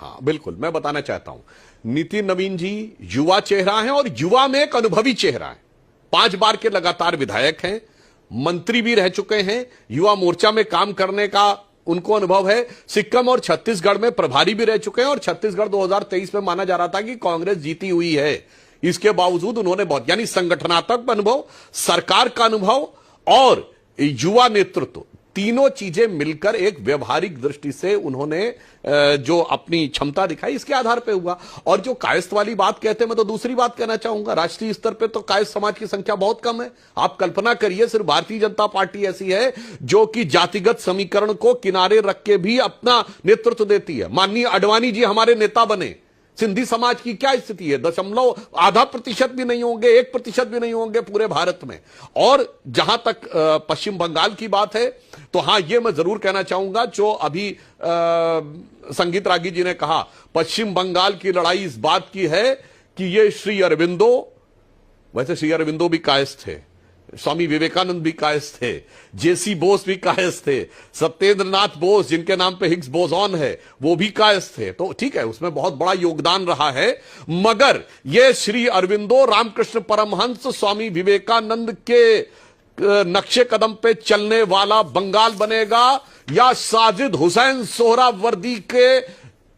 हाँ बिल्कुल, मैं बताना चाहता हूं, नितिन नवीन जी युवा चेहरा है और युवा में एक अनुभवी चेहरा है। 5 बार के लगातार विधायक हैं, मंत्री भी रह चुके हैं, युवा मोर्चा में काम करने का उनको अनुभव है। सिक्किम और छत्तीसगढ़ में प्रभारी भी रह चुके हैं और छत्तीसगढ़ 2023 में माना जा रहा था कि कांग्रेस जीती हुई है। इसके बावजूद उन्होंने बहुत, यानी संगठनात्मक अनुभव, सरकार का अनुभव और युवा नेतृत्व, तीनों चीजें मिलकर एक व्यवहारिक दृष्टि से उन्होंने जो अपनी क्षमता दिखाई, इसके आधार पे हुआ। और जो कायस्थ वाली बात कहते हैं, मैं तो दूसरी बात कहना चाहूंगा, राष्ट्रीय स्तर पे तो कायस्थ समाज की संख्या बहुत कम है। आप कल्पना करिए, सिर्फ भारतीय जनता पार्टी ऐसी है जो कि जातिगत समीकरण को किनारे रख के भी अपना नेतृत्व देती है। माननीय आडवाणी जी हमारे नेता बने, सिंधी समाज की क्या स्थिति है? 0.5% भी नहीं होंगे, 1% भी नहीं होंगे पूरे भारत में। और जहां तक पश्चिम बंगाल की बात है, तो हां, यह मैं जरूर कहना चाहूंगा, जो अभी संगीत रागी जी ने कहा, पश्चिम बंगाल की लड़ाई इस बात की है कि ये श्री अरविंदो, वैसे श्री अरविंदो भी कायस्थ थे, स्वामी विवेकानंद भी कायस्थ थे, जेसी बोस भी कायस्थ थे, सत्येंद्रनाथ बोस जिनके नाम पे हिग्स बोसॉन है वो भी कायस्थ थे। तो ठीक है, उसमें बहुत बड़ा योगदान रहा है, मगर ये श्री अरविंदो, रामकृष्ण परमहंस, स्वामी विवेकानंद के नक्शे कदम पे चलने वाला बंगाल बनेगा या साजिद हुसैन सोहरावर्दी के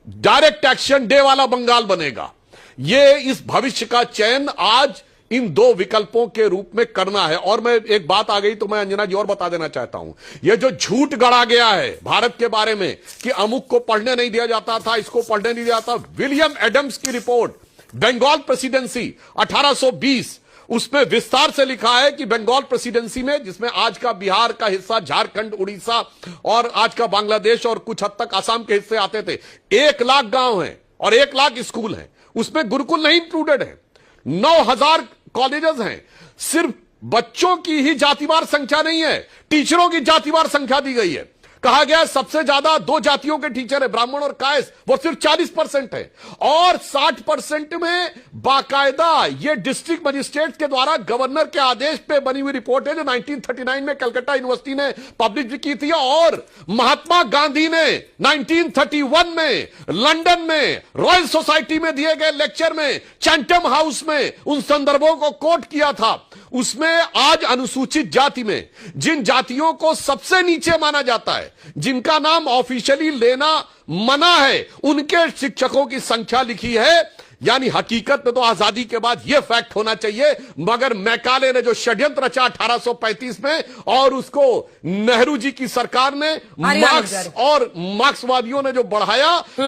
डायरेक्ट एक्शन डे वाला बंगाल बनेगा? ये इस भविष्य का चयन आज इन दो विकल्पों के रूप में करना है। और मैं, एक बात आ गई तो मैं अंजना जी और बता देना चाहता हूं, यह जो झूठ गढ़ा गया है भारत के बारे में कि अमुक को पढ़ने नहीं दिया जाता था, इसको पढ़ने नहीं दिया जाता, विलियम एडम्स की रिपोर्ट बंगाल प्रेसिडेंसी 1820, उसमें विस्तार से लिखा है कि बंगाल प्रेसिडेंसी में, जिसमें आज का बिहार का हिस्सा, झारखंड, उड़ीसा और आज का बांग्लादेश और कुछ हद तक असम के हिस्से आते थे, 1 लाख गांव हैं और 1 लाख स्कूल हैं, उसमें गुरुकुल नहीं इंक्लूडेड है, 9,000 कॉलेजेस हैं। सिर्फ बच्चों की ही जातिवार संख्या नहीं है, टीचरों की जातिवार संख्या दी गई है। कहा गया सबसे ज्यादा 2 जातियों के टीचर है, ब्राह्मण और कायस्थ, वो सिर्फ 40% है। और 60% में बाकायदा ये डिस्ट्रिक्ट मजिस्ट्रेट के द्वारा गवर्नर के आदेश पे बनी हुई रिपोर्ट है, जो 1939 में कलकत्ता यूनिवर्सिटी ने पब्लिश की थी। और महात्मा गांधी ने 1931 में लंदन में रॉयल सोसाइटी में दिए गए लेक्चर में, चैंटम हाउस में उन संदर्भों को कोट किया था। उसमें आज अनुसूचित जाति में जिन जातियों को सबसे नीचे माना जाता है, जिनका नाम ऑफिशियली लेना मना है, उनके शिक्षकों की संख्या लिखी है। यानी हकीकत में तो आजादी के बाद यह फैक्ट होना चाहिए, मगर मैकाले ने जो षड्यंत्र रचा 1835 में, और उसको नेहरू जी की सरकार ने, मार्क्स और मार्क्सवादियों ने जो बढ़ाया,